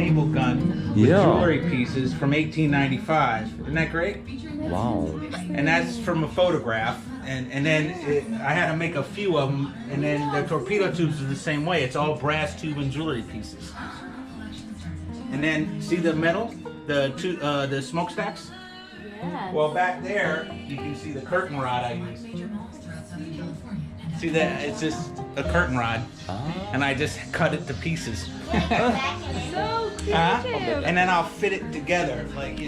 naval gun with jewelry pieces from 1895. Isn't that great? Wow. And that's from a photograph. And then I had to make a few of them. And then the torpedo tubes are the same way. It's all brass tube and jewelry pieces. And then see the metal, the smokestacks? Yeah. Well, back there you can see the curtain rod I used. See that? It's just a curtain rod, and I just cut it to pieces. So cute. And then I'll fit it together, like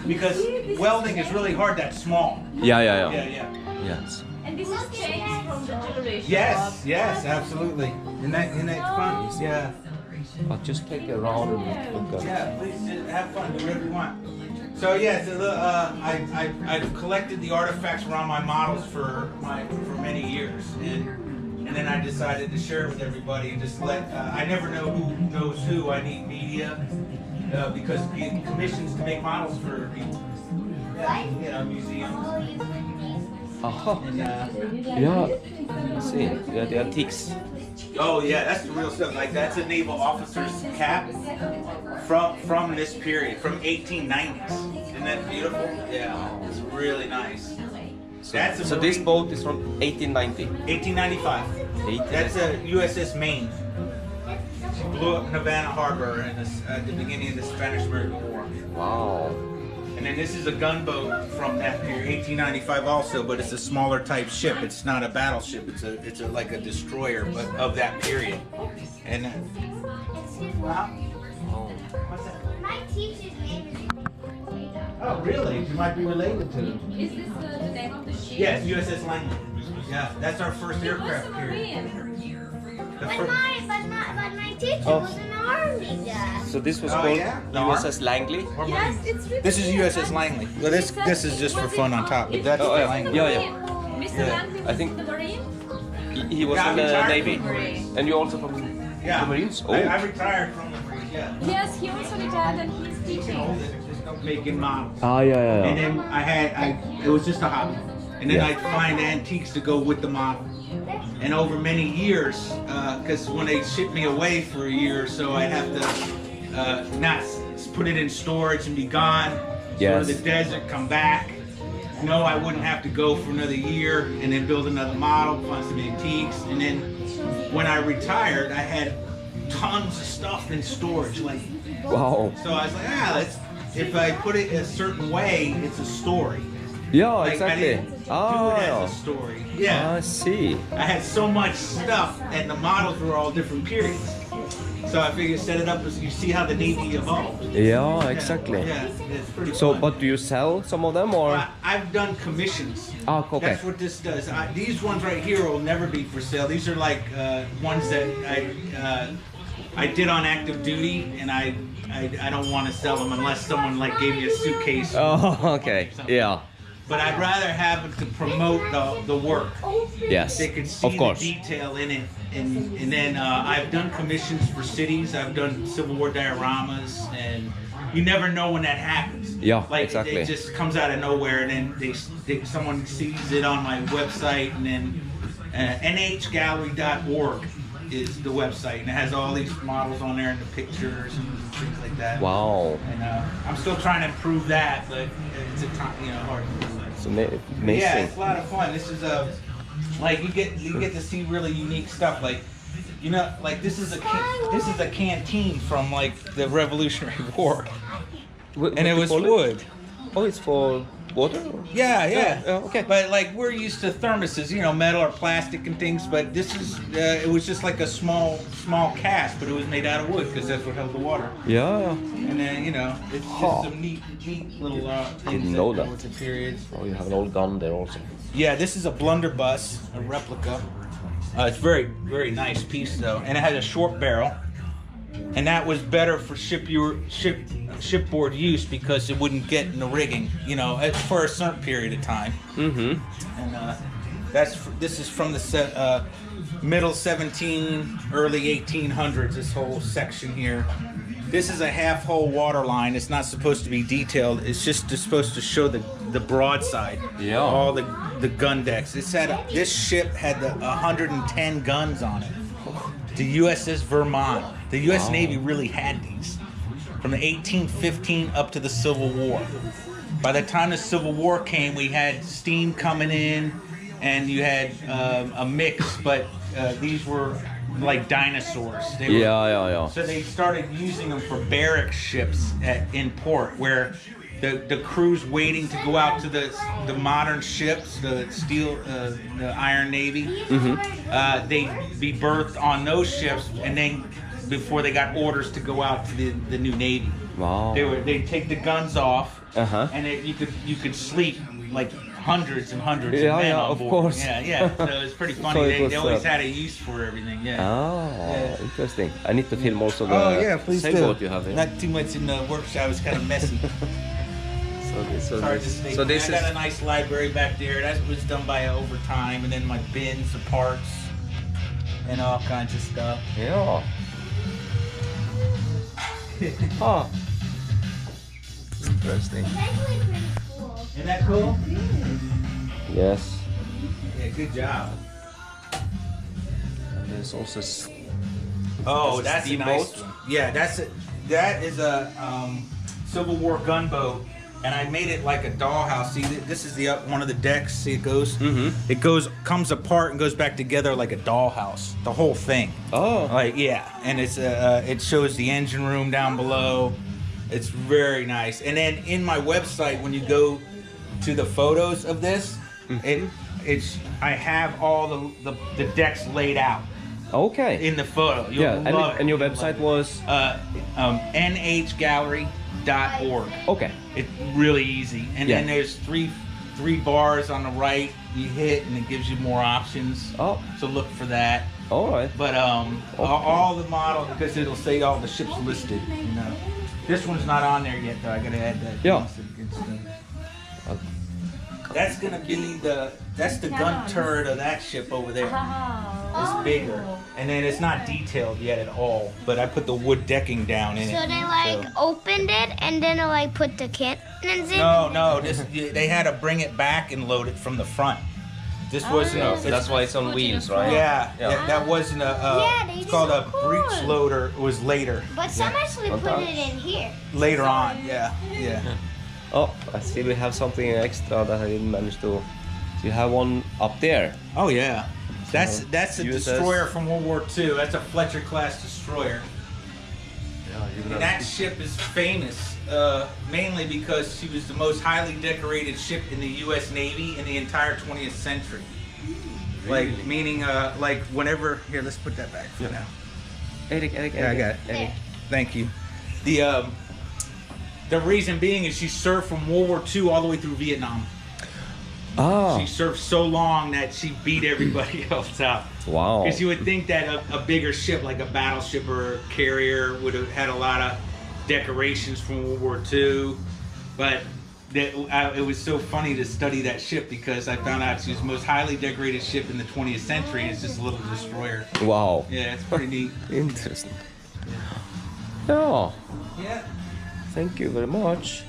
because welding is really hard. That small. Yeah. Yes. And this is changed from the jewelry shop. Yes, absolutely. Isn't that fun? Yeah. I'll just take a round and look at it. Yeah, please have fun. Do whatever you want. So I've collected the artifacts around my models for many years, and then I decided to share it with everybody and just I never know who knows who. I need media because getting commissions to make models for museums. And, Let's see. Yeah, the antiques. oh yeah, that's the real stuff. Like that's a naval officer's cap from this period, from 1890s. Isn't that beautiful? Yeah, it's really nice. So this boat is from 1890. 1895. That's a USS Maine. She blew up in Havana Harbor at the beginning of the Spanish-American War. Wow. And then this is a gunboat from that period, 1895 also, but it's a smaller type ship. It's not a battleship. It's like a destroyer, but of that period. And what's that? My teacher's name is. Oh, really? You might be related to them. Is this the name of the ship? Yes, USS Langley. Yeah, that's our first aircraft period. The But fir- my teacher was an army guy. So this was Oh, called yeah? USS Langley. or Yes, Marine. it's written This is here. USS Langley. Well, this is just for fun on top, but that's Oh, the yeah. Langley. Yeah. Mr. Yeah. Langley I was think- the Marine? He was Yeah, in the retired Navy. from the Marines. And you also from Yeah. the Marines? Oh. I retired from the Marines, yeah. Yes, he also retired and he's teaching. Just making models. yeah. And then it was just a hobby. And then Yeah. I'd find antiques to go with the model. And over many years, because when they shipped me away for a year or so, I'd have to not put it in storage and be gone. Go to the desert, come back. No, I wouldn't have to go for another year and then build another model, find some antiques. And then when I retired, I had tons of stuff in storage. Like, Wow. so I was like, if I put it a certain way, it's a story. Yeah, Like, I exactly. didn't do it as a story. Yeah. I see. I had so much stuff, and the models were all different periods. So I figured set it up as you see how the Navy evolved. Yeah, exactly. Yeah, it's pretty So, fun. but do you sell some of them or? I've done commissions. Oh, okay. That's what this does. These ones right here will never be for sale. These are like ones that I did on active duty, and I don't want to sell them unless someone like gave me a suitcase. Oh, okay. Yeah. But I'd rather have it to promote the work. Yes. They can see Of course. the detail in it, and then I've done commissions for cities. I've done Civil War dioramas, and you never know when that happens. Yeah, like exactly. it just comes out of nowhere, and then someone sees it on my website, and then nhgallery.org is the website, and it has all these models on there and the pictures and things like that. Wow. And I'm still trying to improve that, but it's hard to do. It's amazing. Yeah, it's a lot of fun. This is like you get to see really unique stuff. Like, like this is a canteen from like the Revolutionary War, and it was wood. Oh, it's for water? Yeah. Okay. But like we're used to thermoses, metal or plastic and things. But this is it was just like a small cask, but it was made out of wood because that's what held the water. Yeah. And then it's just some neat little things. Didn't know that. With the periods. Oh, you have an old gun there also. Yeah, this is a blunderbuss, a replica. It's very, very nice piece though, and it has a short barrel, and that was better for shipboard use because it wouldn't get in the rigging, for a certain period of time. Mm-hmm. And this is from the middle early 1800s. This whole section here. This is a half-hull waterline. It's not supposed to be detailed. It's just supposed to show the broadside. Yeah. All the gun decks. This ship had 110 guns on it. the USS Vermont. The U.S. Navy really had these from the 1815 up to the Civil War. By the time the Civil War came, we had steam coming in, and you had a mix, but these were like dinosaurs. They were, Yeah. So they started using them for barrack ships in port, where the crew's waiting to go out to the modern ships, the steel, the Iron Navy. They'd be berthed on those ships, and then before they got orders to go out to the new Navy. Wow. They'd take the guns off, and you could sleep like hundreds and hundreds of men on of board. course. Yeah. So it's pretty funny. So they always had a use for everything. Yeah. Interesting. I need to film also the Please do. sailboat you have here. Not too much in the workshop. It's kind of messy. So this I got a is nice library back there. That was done by overtime, and then my bins of parts and all kinds of stuff. yeah. Oh. Interesting. It's actually pretty cool. Isn't that cool? Yes. Yeah, good job. There's also Oh, That's a that's a nice steamboat? one. Yeah, that is a Civil War gunboat, and I made it like a dollhouse. See, this is the one of the decks. See, it comes apart and goes back together like a dollhouse. The whole thing. Oh. Like and it shows the engine room down below. It's very nice. And then in my website, when you go to the photos of this, I have all the decks laid out Okay. in the photo. You'll love it. And your website was nhgallery.org. okay. It's really easy. And Yeah. then there's three bars on the right you hit, and it gives you more options. Oh. So look for that. All right. But all the models, because it'll say all the ships listed. You know, this one's not on there yet though. I gotta add that. Yeah. That's gonna be that's the gun turret of that ship over there. It's bigger, and then it's not detailed yet at all. But I put the wood decking down in it. So they opened it and then put the cannons in? No. They had to bring it back and load it from the front. This wasn't. So that's why it's on wheels, right? Yeah, that wasn't it's called a breech loader. It was later. But some actually put it in here. Later on, yeah. Oh, I see we have something extra that I didn't manage to. So you have one up there. Oh yeah. That's a USS. destroyer from World War II. That's a Fletcher class destroyer. And that ship is famous mainly because she was the most highly decorated ship in the U.S. Navy in the entire 20th century. Like meaning like whenever here, let's put that back for now. Eric. Yeah, I got it. Eric. Thank you. The reason being is she served from World War II all the way through Vietnam. Ah. She served so long that she beat everybody else out. Wow. Because you would think that a bigger ship, like a battleship or a carrier, would have had a lot of decorations from World War II. But it was so funny to study that ship because I found out she was the most highly decorated ship in the 20th century. It's just a little destroyer. Wow. Yeah, it's pretty neat. Interesting. Yeah. Yeah. Thank you very much.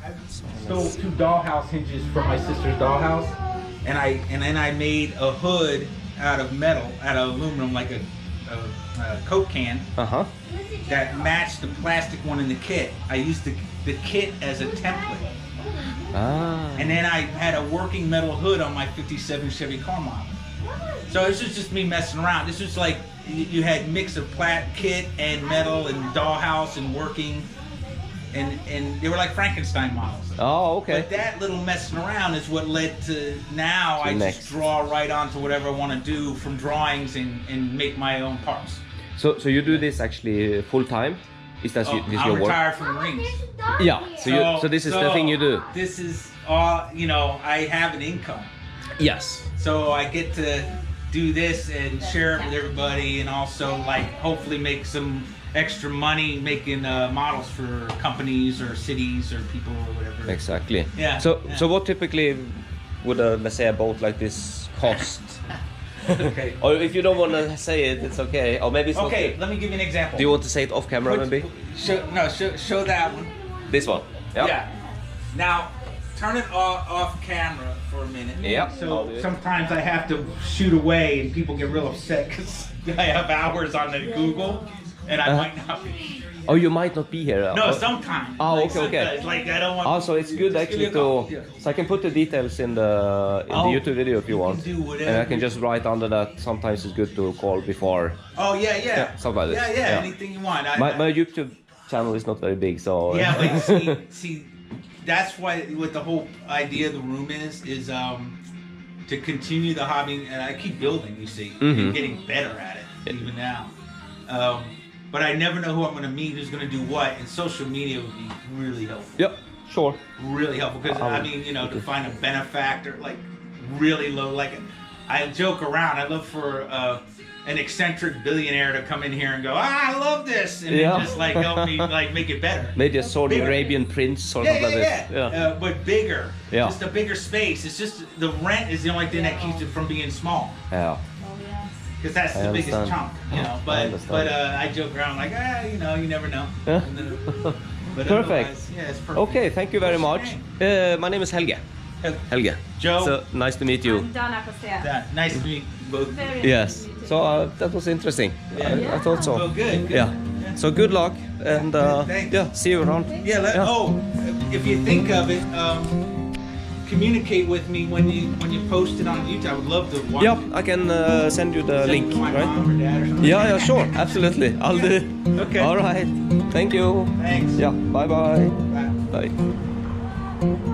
I stole 2 dollhouse hinges from my sister's dollhouse, and then I made a hood out of metal, out of aluminum, like a Coke can, that matched the plastic one in the kit. I used the kit as a template, and then I had a working metal hood on my '57 Chevy car model. So this was just me messing around. This was like you had mix of kit and metal and dollhouse and working. And they were like Frankenstein models. Oh, okay. But that little messing around is what led to now I just draw right onto whatever I want to do from drawings and make my own parts. So you do this actually full time? Is that this I'm your work? retired from the Marines. Yeah. So this is the thing you do. This is all, I have an income. Yes. So I get to do this and share it with everybody, and also hopefully make some extra money making models for companies or cities or people or whatever. Exactly. Yeah. So what typically would let's say a boat like this cost? Okay. Or if you don't want to say it, it's okay. Or maybe it's okay. Let me give you an example. Do you want to say it off camera, maybe? Show that one. This one. Yep. Yeah. Now, turn it off camera for a minute. Yep. So sometimes I have to shoot away, and people get real upset because I have hours on the Google, and I might not be. Oh, you might not be here. No, sometimes. Oh, Like, okay, okay. sometimes, like I don't want. Oh, so it's good Just actually give me a call. to. Yeah. So I can put the details in the YouTube video if you want. do whatever. And I can just write under that. Sometimes it's good to call before. Oh yeah. Yeah, something like this. Yeah, Yeah. anything you want. My YouTube channel is not very big, so. Yeah, but see, that's why what the whole idea of the room is to continue the hobby, and I keep building. You see, and getting better at it even now. But I never know who I'm going to meet, who's going to do what, and social media would be really helpful. Yep, sure. Really helpful because I mean, you know, to find a benefactor like really low. Like I joke around. I love for an eccentric billionaire to come in here and go, I love this, and then just like help me like make it better. Maybe a Saudi Arabian prince or something like this. Yeah. But bigger. Yeah. Just a bigger space. It's just the rent is the only thing that keeps it from being small. Yeah. Because that's the biggest understand. chunk, you know. But I joke around like, you know, you never know. Yeah. But Perfect. Yeah, it's perfect. Okay, thank you very much. My name is Helge. Helge. Joe. So nice to meet you. I'm Dana Costea. Yeah, nice to meet both. Very Yes. nice to meet you. So that was interesting. I thought so. Well, good. Yeah. So good luck and Thanks. yeah, see you around. Yeah. Oh, if you think of it, communicate with me when you post it on YouTube. I would love to watch Yep, it. I can send you the Send it link, to my right? mom or dad or something. Yeah, sure, absolutely. I'll do. Okay. All right. Thank you. Thanks. Yeah. Bye bye. Bye. Bye.